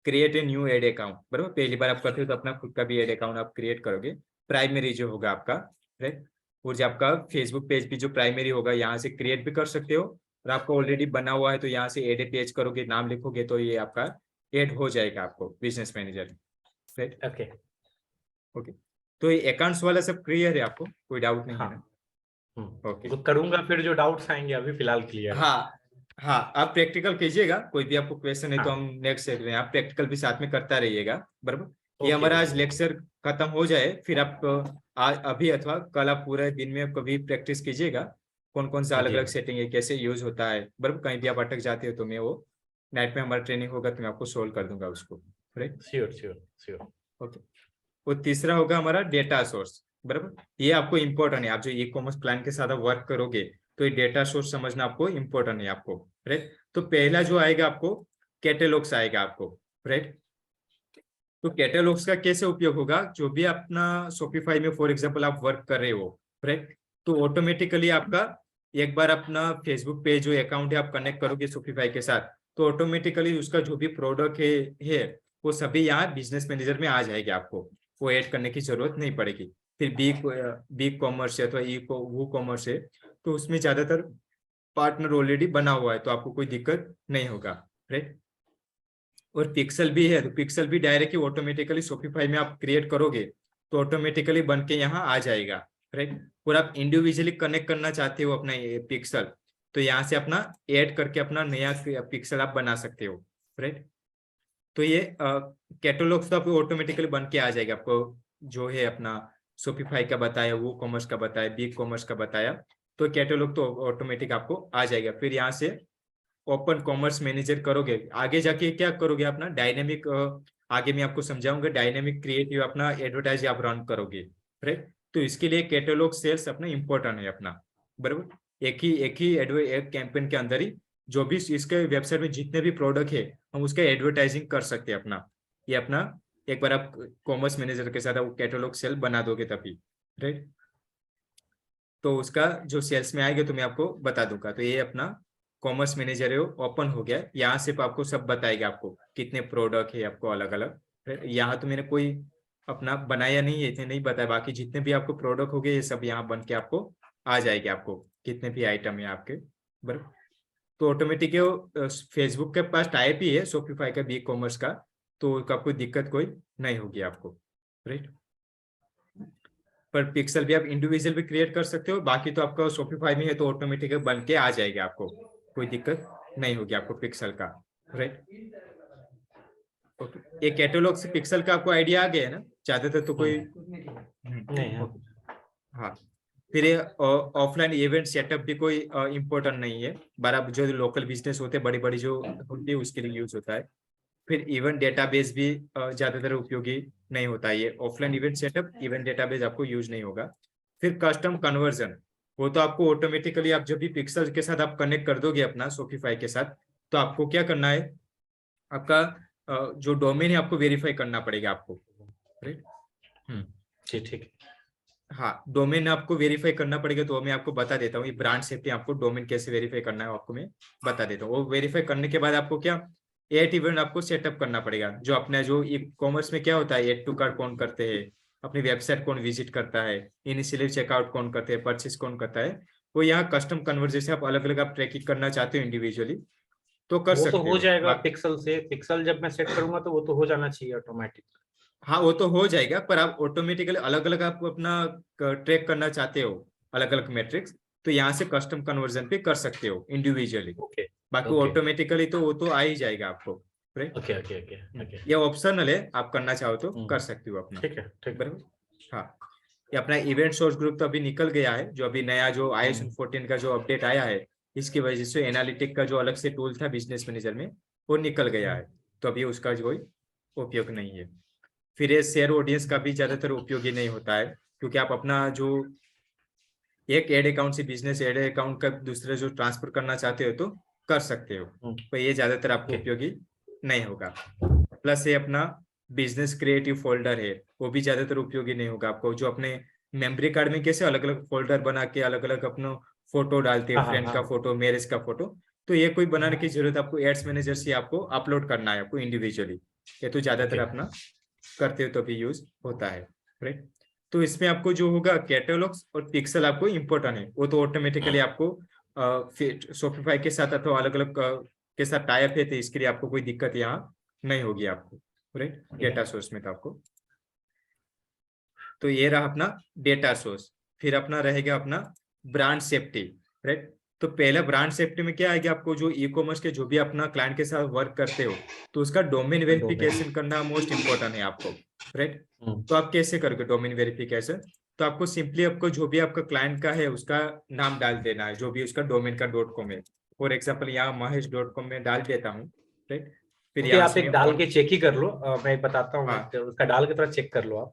create a new ad account, बराबर। पहली बार आप करते हो तो अपना खुद का भी एड अकाउंट आप क्रिएट करोगे, प्राइमरी जो होगा आपका, राइट। और जो आपका फेसबुक पेज भी जो प्राइमरी होगा यहाँ से क्रिएट भी कर सकते हो, और आपको ऑलरेडी बना हुआ है तो यहाँ से एड ए पेज करोगे, नाम लिखोगे तो ये आपका एड हो जाएगा आपको business manager, right. Okay. Okay, तो ये अकाउंट्स वाला सब क्लियर है, आपको कोई डाउट नहीं है ना? तो करूंगा, फिर जो डाउट्स आएंगे अभी फिलहाल क्लियर है। हाँ हाँ, आप प्रैक्टिकल कीजिएगा, कोई भी आपको क्वेश्चन है तो हाँ। हम नेक्स्ट सेट में, आप प्रैक्टिकल भी साथ में करता रहिएगा, बराबर। ये Okay, हमारा आज okay. लेक्चर खत्म हो जाए, फिर आप आज अभी अथवा कल आप पूरे दिन में कभी प्रैक्टिस कीजिएगा, कौन कौन सा अलग जी। अलग सेटिंग है, कैसे यूज होता है, बराबर। कहीं भी आप अटक जाते हो तो मैं वो नाइट में हमारा ट्रेनिंग होगा तो मैं आपको सोल्व कर दूंगा उसको, right. Sure sure sure. Okay, और तीसरा होगा हमारा डेटा सोर्स, बराबर। ये आपको इंपॉर्टेंट है, आप जो ई कॉमर्स प्लान के साथ वर्क करोगे तो ये डेटा सोर्स समझना आपको इंपॉर्टेंट है आपको, राइट। तो पहला जो आएगा आपको कैटलॉग्स आएगा आपको, राइट। तो कैटलॉग्स का कैसे उपयोग होगा, जो भी अपना शॉपिफाई में फॉर एग्जांपल आप वर्क कर रहे हो, राइट, तो ऑटोमेटिकली आपका एक बार अपना फेसबुक पेज जो अकाउंट है आप कनेक्ट करोगे शॉपिफाई के साथ, तो ऑटोमेटिकली उसका जो भी प्रोडक्ट है वो सभी यहाँ बिजनेस मैनेजर में आ जाएगा, आपको वो ऐड करने की जरूरत नहीं पड़ेगी। फिर बी कॉमर्स है अथवा वो कॉमर्स है तो उसमें ज्यादातर पार्टनर ऑलरेडी बना हुआ है, तो आपको कोई दिक्कत नहीं होगा, राइट। और पिक्सल भी है, तो पिक्सल भी डायरेक्टली ऑटोमेटिकली शॉपिफाई में आप क्रिएट करोगे तो ऑटोमेटिकली बन के यहाँ आ जाएगा, राइट। और आप इंडिविजुअली कनेक्ट करना चाहते हो अपना ये पिक्सल, तो यहाँ से अपना ऐड करके अपना नया पिक्सल आप बना सकते हो, राइट। तो ये कैटलॉग्स तो आपको ऑटोमेटिकली बन के आ जाएगा, आपको जो है अपना शॉपिफाई का बताया, वो कॉमर्स का बताया, बी कॉमर्स का बताया, तो कैटलॉग तो ऑटोमेटिक आपको आ जाएगा। फिर यहाँ से ओपन कॉमर्स मैनेजर करोगे, आगे जाके क्या करोगे अपना डायनेमिक, आगे मैं आपको समझाऊंगा, डायनेमिक क्रिएटिव अपना एडवर्टाइज आप रन करोगे, राइट। तो इसके लिए कैटलॉग सेल्स अपना इंपॉर्टेंट है अपना, बराबर। एक कैंपेन के अंदर ही जो भी इसके वेबसाइट में जितने भी प्रोडक्ट है हम उसका एडवर्टाइजिंग कर सकते हैं अपना, ये अपना एक बार आप कॉमर्स मैनेजर के साथ वो कैटलॉग सेल बना दोगे तभी, राइट। तो उसका जो सेल्स में आएगा तो मैं आपको बता दूंगा। तो ये अपना कॉमर्स मैनेजर है, वो ओपन हो गया, यहाँ से आपको सब बताएगा, आपको कितने प्रोडक्ट है आपको अलग अलग, यहाँ तो मैंने कोई अपना बनाया नहीं है, इतने नहीं बताया, बाकी जितने भी आपको प्रोडक्ट हो गए ये सब यहाँ बन के आपको आ जाएंगे, आपको कितने भी आइटम है आपके, बराबर। तो ऑटोमेटिक फेसबुक के पास टाइप ही है शॉपिफाई का बी कॉमर्स का, तो आपको दिक्कत कोई नहीं होगी आपको, राइट। पर पिक्सल भी आप इंडिविजुअल भी क्रिएट कर सकते हो, बाकी तो आपका शॉपिफाई में है तो ऑटोमेटिक बन के आ जाएगा, आपको कोई दिक्कत नहीं होगी आपको पिक्सल का, राइट। ओके, ये कैटलॉग से पिक्सल का आपको आइडिया आ गया है ना, ज्यादातर तो कोई नहीं है। हाँ। फिर ये ऑफलाइन इवेंट सेटअप भी कोई इम्पोर्टेंट नहीं है, बराबर जो लोकल बिजनेस होते हैं बड़ी बड़ी जो होती है उसके लिए यूज होता है। फिर इवेंट डेटाबेस भी ज्यादातर उपयोगी नहीं होता है, ये offline event setup event database आपको यूज नहीं होगा। फिर कस्टम कन्वर्जन, वो तो आपको ऑटोमेटिकली आप जब भी पिक्सल के साथ आप कनेक्ट कर दोगे अपना शॉपिफाई के साथ, तो आपको क्या करना है, आपका जो डोमेन है आपको वेरीफाई करना पड़ेगा आपको, राइट। ठीक ठीक। हाँ, डोमेन आपको वेरीफाई करना पड़ेगा, तो मैं आपको बता देता हूँ, ये ब्रांड सेफ्टी आपको डोमेन कैसे वेरीफाई करना है आपको मैं बता देता हूँ। वो वेरीफाई करने के बाद आपको क्या एड इवेंट आपको सेटअप करना पड़ेगा, जो अपना जो ई कॉमर्स में क्या होता है, एड टू कार्ट कौन करते हैं, अपनी वेबसाइट कौन विजिट करता है, इनिशियली चेकआउट कौन करते हैं, परचेस कौन करता है, वो यहाँ कस्टम कन्वर्जेशन आप अलग अलग आप ट्रैकिंग करना चाहते हो इंडिविजुअली तो कर वो तो सकते हो हो। जाएगा पिक्सल से, पिक्सल जब मैं सेट करूंगा तो वो तो हो जाना चाहिए ऑटोमेटिक। हाँ वो तो हो जाएगा, पर आप ऑटोमेटिकली अलग अलग आप अपना ट्रैक करना चाहते हो अलग अलग मैट्रिक्स, तो यहाँ से कस्टम कन्वर्जन पे कर सकते हो इंडिविजुअली, ओके बाकी ओके ऑटोमेटिकली तो वो तो आ ही जाएगा आपको, right. Okay okay okay okay. ये ऑप्शनल है, आप करना चाहो तो कर सकते हो अपना, ठीक है ठीक। बराबर। हाँ, ये अपना इवेंट सोर्स ग्रुप तो अभी निकल गया है, जो अभी नया जो iOS 14 का जो अपडेट आया है, इसकी वजह से एनालिटिक का जो अलग से टूल था बिजनेस मैनेजर में वो निकल गया है, तो अभी उसका जो उपयोग नहीं है। फिर ये शेयर ऑडियंस का भी ज्यादातर उपयोगी नहीं होता है, क्योंकि आप अपना जो एक एड अकाउंट से बिजनेस एड अकाउंट का दूसरे जो ट्रांसफर करना चाहते हो तो कर सकते हो, पर ये ज्यादातर आपको उपयोगी नहीं होगा। प्लस ये अपना बिजनेस क्रिएटिव फोल्डर है, वो भी ज्यादातर उपयोगी नहीं होगा आपको। जो अपने मेमोरी कार्ड में कैसे अलग अलग फोल्डर बना के अलग अलग अपना फोटो डालते हैं, फ्रेंड का फोटो, मैरिज का फोटो, तो ये कोई बनाने की जरूरत आपको एड्स मैनेजर से आपको अपलोड करना है आपको इंडिविजुअली। ये तो ज्यादातर अपना करते हो तो भी यूज होता है, राइट। तो इसमें आपको जो होगा कैटलॉग्स और पिक्सल आपको इम्पोर्टेंट है, वो तो ऑटोमेटिकली आपको शॉपिफाई के साथ अथवा अलग अलग के साथ टाइप है, तो इसके लिए आपको कोई दिक्कत यहाँ नहीं होगी आपको, राइट, डेटा सोर्स में। तो आपको तो ये रहा अपना डेटा सोर्स। फिर अपना रहेगा अपना ब्रांड सेफ्टी, राइट। तो पहला ब्रांड सेफ्टी में क्या आएगा, आपको जो ई कॉमर्स के जो भी अपना क्लाइंट के साथ वर्क करते हो तो उसका डोमेन वेरिफिकेशन करना मोस्ट इंपॉर्टेंट है आपको, राइट। तो आप कैसे करोगे डोमेन वेरिफिकेशन, तो आपको सिंपली आपको जो भी आपका क्लाइंट का है उसका नाम डाल देना है, जो भी उसका डोमेन का .com है। फॉर एग्जाम्पल यहाँ महेश.com में डाल देता हूँ, राइट। फिर यहाँ आप एक डाल के चेक ही कर लो, मैं बताता हूँ। हाँ। उसका डाल के थोड़ा चेक कर लो आप,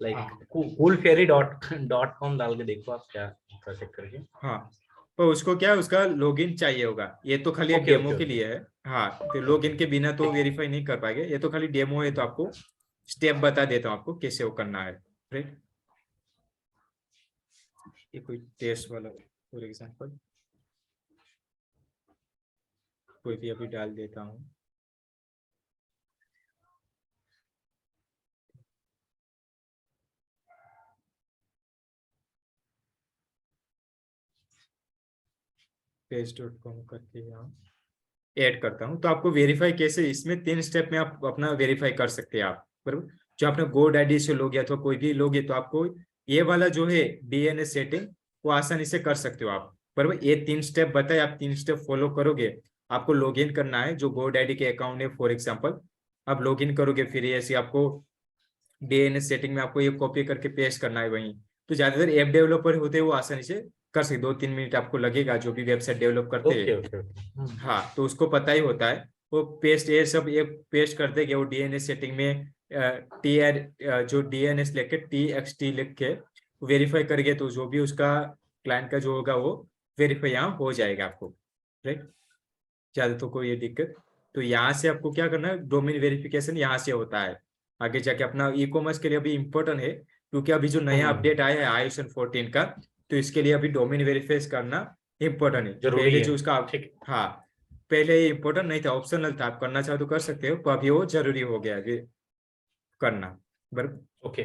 लाइक coolfairy.com डाल के देखो आप, क्या चेक करके। हाँ, तो उसको क्या उसका लॉगिन चाहिए होगा, ये तो खाली डेमो के लिए है। हाँ, तो लॉगिन के बिना तो वेरीफाई नहीं कर पाएंगे, ये तो खाली डेमो है, तो आपको स्टेप बता देता हूँ आपको कैसे वो करना है, राइट। ये कोई टेस्ट वाला फॉर एग्जांपल कोई भी अभी डाल देता हूँ। पेज.com करके यहाँ ऐड करता हूँ। तो आपको वेरीफाई कैसे, इसमें 3 स्टेप में आप अपना वेरीफाई कर सकते हैं आप, बराबर। जो आपने गोड आईडी से लोगे अथवा कोई भी लोगे तो आपको ये वाला जो है डीएनएस सेटिंग वो आसानी से कर सकते हो आप, बराबर। ये 3 स्टेप बताए, आप 3 स्टेप फॉलो करोगे। आपको लॉग इन करना है, जो गोड आईडी के अकाउंट है फॉर एग्जाम्पल, आप लॉग इन करोगे, फिर ऐसे आपको डीएनएस सेटिंग में आपको ये कॉपी करके पेस्ट करना है वहीं। तो ज्यादातर ऐप डेवलपर होते हैं वो आसानी से कर सकते, 2-3 मिनट आपको लगेगा जो भी वेबसाइट डेवलप करते हैं। हाँ, तो उसको पता ही होता है, वो पेस्ट ये सब ये पेस्ट कर देंगे वो डीएनएस सेटिंग में जो डीएनएस लेके TXT लिख के वेरीफाई करके, तो जो भी उसका क्लाइंट का जो होगा वो वेरीफाई यहाँ हो जाएगा आपको, राइट। ज्यादा तो कोई ये दिक्कत, तो यहाँ से आपको क्या करना है, डोमेन वेरिफिकेशन यहाँ से होता है। आगे जाके अपना ई कॉमर्स के लिए अभी इम्पोर्टेंट है, क्योंकि अभी जो नया अपडेट आया है iOS 14 का, तो इसके लिए अभी डोमेन वेरीफाई करना इम्पोर्टेंट है। पहले जो उसका, हाँ, पहले ये इम्पोर्टेंट नहीं था, ऑप्शनल था, आप करना चाहो तो कर सकते हो, तो अभी वो जरूरी हो गया है करना, बराबर। ओके।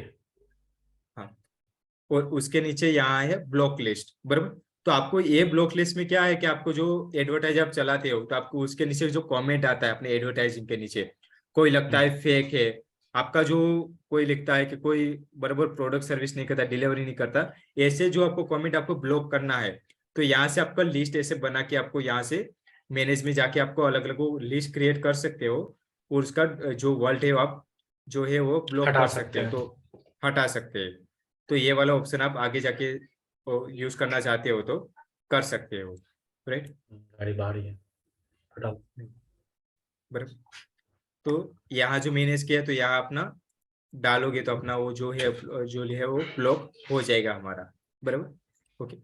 हाँ, और उसके नीचे यहाँ है ब्लॉक लिस्ट, बराबर। तो आपको ये ब्लॉक लिस्ट में क्या है कि आपको जो एडवर्टाइज आप चलाते हो तो आपको उसके नीचे जो कमेंट आता है अपने एडवर्टाइजिंग के नीचे, कोई लगता है फेक है आपका, जो कोई लिखता है कि कोई बराबर प्रोडक्ट सर्विस नहीं करता, डिलीवरी नहीं करता, ऐसे जो आपको कमेंट आपको ब्लॉक करना है। तो यहाँ से आपका लिस्ट ऐसे बना के आपको यहाँ से मैनेज में जाके आपको अलग अलग लिस्ट क्रिएट कर सकते हो, और उसका जो वर्ल्ड है आप जो है वो ब्लॉक कर सकते हैं, तो हटा सकते हैं। तो ये वाला ऑप्शन आप आगे जाके यूज करना चाहते हो तो कर सकते हो, राइट। गाड़ी बाहर ही है, बराबर। तो यहाँ जो मैनेज किया तो यहाँ अपना डालोगे तो अपना वो जो है वो ब्लॉक हो जाएगा हमारा, बराबर। ओके,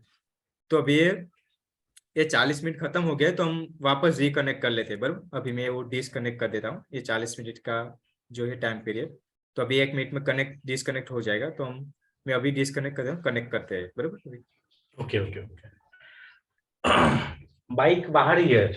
तो अभी ये 40 मिनट खत्म हो गया, तो हम वापस रिकनेक्ट कर लेते हैं, बराबर। अभी मैं वो डिसकनेक्ट कर देता हूँ, ये 40 मिनट का जो है टाइम पीरियड, तो अभी 1 मिनट में डिसकनेक्ट हो जाएगा, तो मैं अभी डिसकनेक्ट कर कनेक्ट करते हैं, बराबर। Okay okay okay. बाइक बाहर ही है।